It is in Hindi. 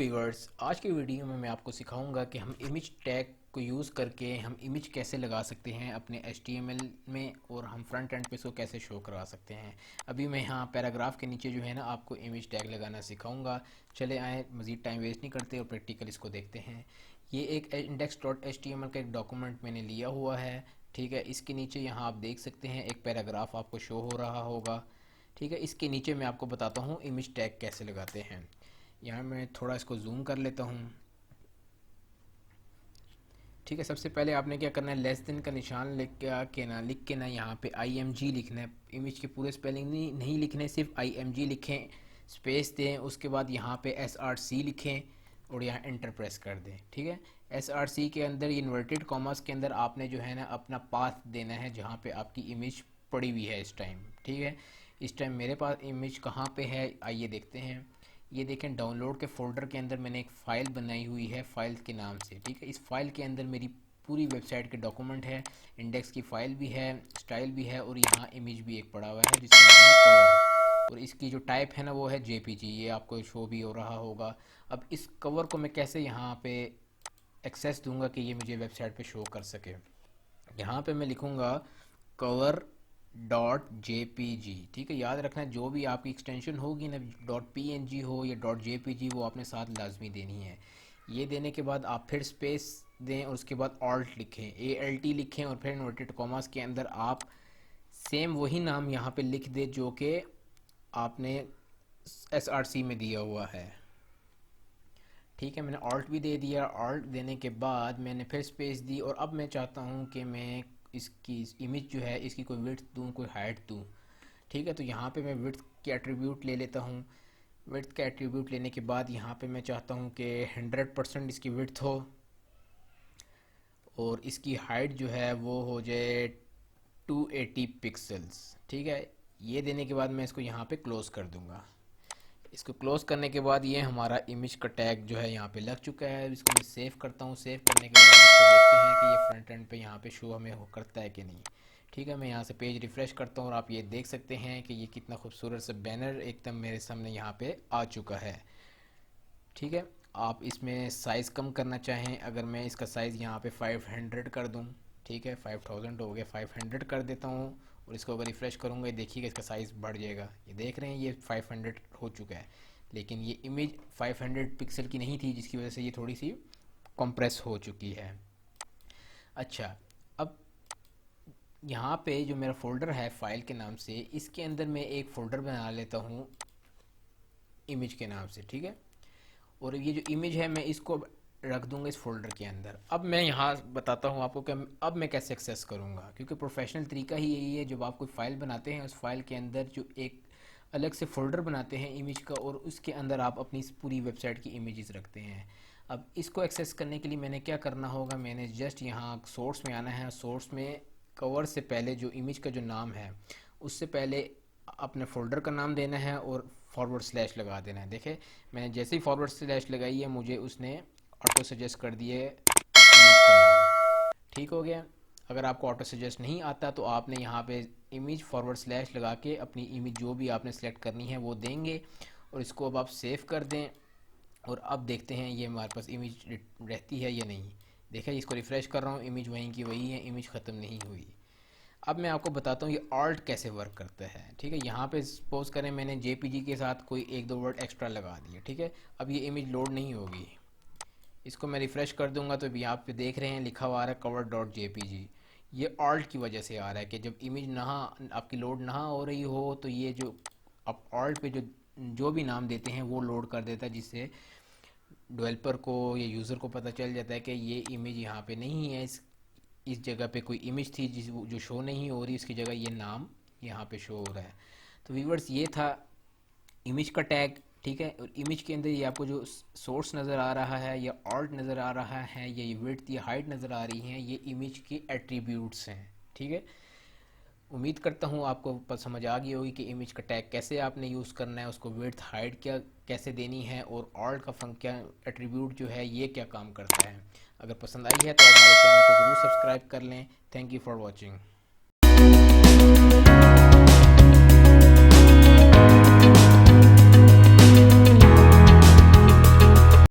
व्यूअर्स, आज की वीडियो में मैं आपको सिखाऊंगा कि हम इमेज टैग को यूज़ करके हम इमेज कैसे लगा सकते हैं अपने HTML में और हम फ्रंट एंड पे इसको कैसे शो करवा सकते हैं। अभी मैं यहाँ पैराग्राफ के नीचे जो है ना आपको इमेज टैग लगाना सिखाऊंगा। चले आए, मज़ीद टाइम वेस्ट नहीं करते और प्रैक्टिकल इसको देखते हैं। ये एक index.html का एक डॉक्यूमेंट मैंने लिया हुआ है। ठीक है, इसके नीचे यहाँ आप देख सकते हैं एक पैराग्राफ आपको शो हो रहा होगा। ठीक है, इसके नीचे मैं आपको बताता हूँ इमेज टैग कैसे लगाते हैं। यहाँ मैं थोड़ा इसको जूम कर लेता हूँ। ठीक है, सबसे पहले आपने क्या करना है, लेस देन का निशान लिख के ना यहाँ पे IMG लिखना है। इमेज के पूरे स्पेलिंग नहीं लिखने, सिर्फ IMG लिखें, स्पेस दें, उसके बाद यहाँ पे SRC लिखें और यहाँ एंटर प्रेस कर दें। ठीक है, SRC के अंदर इन्वर्टेड कॉमर्स के अंदर आपने जो है ना अपना पाथ देना है जहाँ पे आपकी इमेज पड़ी हुई है इस टाइम। ठीक है, इस टाइम मेरे पास इमेज कहाँ पे है आइए देखते हैं। ये देखें, डाउनलोड के फोल्डर के अंदर मैंने एक फ़ाइल बनाई हुई है फाइल के नाम से। ठीक है, इस फाइल के अंदर मेरी पूरी वेबसाइट के डॉक्यूमेंट है, इंडेक्स की फ़ाइल भी है, स्टाइल भी है और यहाँ इमेज भी एक पड़ा हुआ है जिसका नाम है कवर। और इसकी जो टाइप है ना वो है JPG, ये आपको शो भी हो रहा होगा। अब इस कवर को मैं कैसे यहाँ पे एक्सेस दूंगा कि ये मुझे वेबसाइट पे शो कर सके। यहाँ पे मैं लिखूँगा cover.jpg। ठीक है, याद रखना जो भी आपकी एक्सटेंशन होगी ना, .png हो या .jpg, वो आपने साथ लाजमी देनी है। ये देने के बाद आप फिर स्पेस दें और उसके बाद alt लिखें, ALT लिखें और फिर इन्वर्टेड कॉमास के अंदर आप सेम वही नाम यहाँ पे लिख दे जो कि आपने SRC में दिया हुआ है। ठीक है, मैंने ऑल्ट भी दे दिया। ऑल्ट देने के बाद मैंने फिर स्पेस दी और अब मैं चाहता हूँ कि मैं इसकी इमेज जो है इसकी कोई विड्थ दूँ, कोई हाइट दूँ। ठीक है, तो यहाँ पे मैं विड्थ के एट्रीब्यूट ले लेता हूँ। विड्थ के एट्रीब्यूट लेने के बाद यहाँ पे मैं चाहता हूँ कि 100% इसकी विड्थ हो और इसकी हाइट जो है वो हो जाए 280 पिक्सल्स। ठीक है, ये देने के बाद मैं इसको यहाँ पे क्लोज़ कर दूँगा। इसको क्लोज करने के बाद ये हमारा इमेज का टैग जो है यहाँ पे लग चुका है। इसको मैं सेव करता हूँ। सेव करने के बाद इसको देखते हैं कि ये फ्रंट एंड पे यहाँ पे शो हमें हो करता है कि नहीं। ठीक है, मैं यहाँ से पेज रिफ़्रेश करता हूँ और आप ये देख सकते हैं कि ये कितना खूबसूरत सा बैनर एकदम मेरे सामने यहाँ पे आ चुका है। ठीक है, आप इसमें साइज़ कम करना चाहें, अगर मैं इसका साइज़ यहाँ पे 500 कर दूँ। ठीक है, 5000 हो गया, 500 कर देता हूँ और इसको अगर रिफ़्रेश करूँगा देखिएगा इसका साइज़ बढ़ जाएगा। ये देख रहे हैं ये 500 हो चुका है, लेकिन ये इमेज 500 पिक्सल की नहीं थी जिसकी वजह से ये थोड़ी सी कंप्रेस हो चुकी है। अच्छा, अब यहाँ पे जो मेरा फ़ोल्डर है फ़ाइल के नाम से, इसके अंदर मैं एक फ़ोल्डर बना लेता हूँ इमेज के नाम से। ठीक है, और ये जो इमेज है मैं इसको रख दूंगा इस फोल्डर के अंदर। अब मैं यहाँ बताता हूँ आपको कि अब मैं कैसे एक्सेस करूँगा, क्योंकि प्रोफेशनल तरीका ही यही है। जब आप कोई फ़ाइल बनाते हैं उस फाइल के अंदर जो एक अलग से फ़ोल्डर बनाते हैं इमेज का और उसके अंदर आप अपनी पूरी वेबसाइट की इमेजेस रखते हैं। अब इसको एक्सेस करने के लिए मैंने क्या करना होगा, मैंने जस्ट यहाँ सोर्स में आना है। सोर्स में कवर से पहले जो इमेज का जो नाम है उससे पहले अपने फ़ोल्डर का नाम देना है और फॉरवर्ड स्लैश लगा देना है। देखे, मैंने जैसे ही फॉरवर्ड स्लैश लगाई है मुझे उसने ऑटो सजेस्ट कर दिए इमेज का नाम। ठीक हो गया। अगर आपको ऑटो सजेस्ट नहीं आता तो आपने यहाँ पे इमेज फॉरवर्ड स्लैश लगा के अपनी इमेज जो भी आपने सेलेक्ट करनी है वो देंगे और इसको अब आप सेव कर दें। और अब देखते हैं ये हमारे पास इमेज रहती है या नहीं। देखिए, इसको रिफ़्रेश कर रहा हूँ, इमेज वहीं की वही है, इमेज ख़त्म नहीं हुई। अब मैं आपको बताता हूँ ये ऑल्ट कैसे वर्क करता है। ठीक है, यहाँ पे सपोज करें मैंने JPG के साथ कोई एक दो वर्ड एक्स्ट्रा लगा दिए। ठीक है, अब ये इमेज लोड नहीं होगी। इसको मैं रिफ़्रेश कर दूंगा तो यहाँ पे देख रहे हैं लिखा हुआ आ रहा है cover.jpg। ये ऑल्ट की वजह से आ रहा है कि जब इमेज ना आपकी लोड ना हो रही हो तो ये जो आप ऑल्ट पे जो भी नाम देते हैं वो लोड कर देता है, जिससे डेवलपर को या यूज़र को पता चल जाता है कि ये इमेज यहाँ पे नहीं है। इस जगह पे कोई इमेज थी जो शो नहीं हो रही, इसकी जगह ये नाम यहाँ पे शो हो रहा है। तो व्यूवर्स, ये था इमेज का टैग। ठीक है, और इमेज के अंदर ये आपको जो सोर्स नज़र आ रहा है या ऑल्ट नज़र आ रहा है या ये विड्थ या हाइट नज़र आ रही हैं, ये इमेज के एट्रीब्यूट्स हैं। ठीक है, उम्मीद करता हूँ आपको समझ आ गई होगी कि इमेज का टैग कैसे आपने यूज़ करना है, उसको विड्थ हाइट क्या कैसे देनी है और ऑल्ट का क्या एट्रीब्यूट जो है ये क्या काम करता है। अगर पसंद आई है तो आप हमारे चैनल को ज़रूर सब्सक्राइब कर लें। Thank you for watching.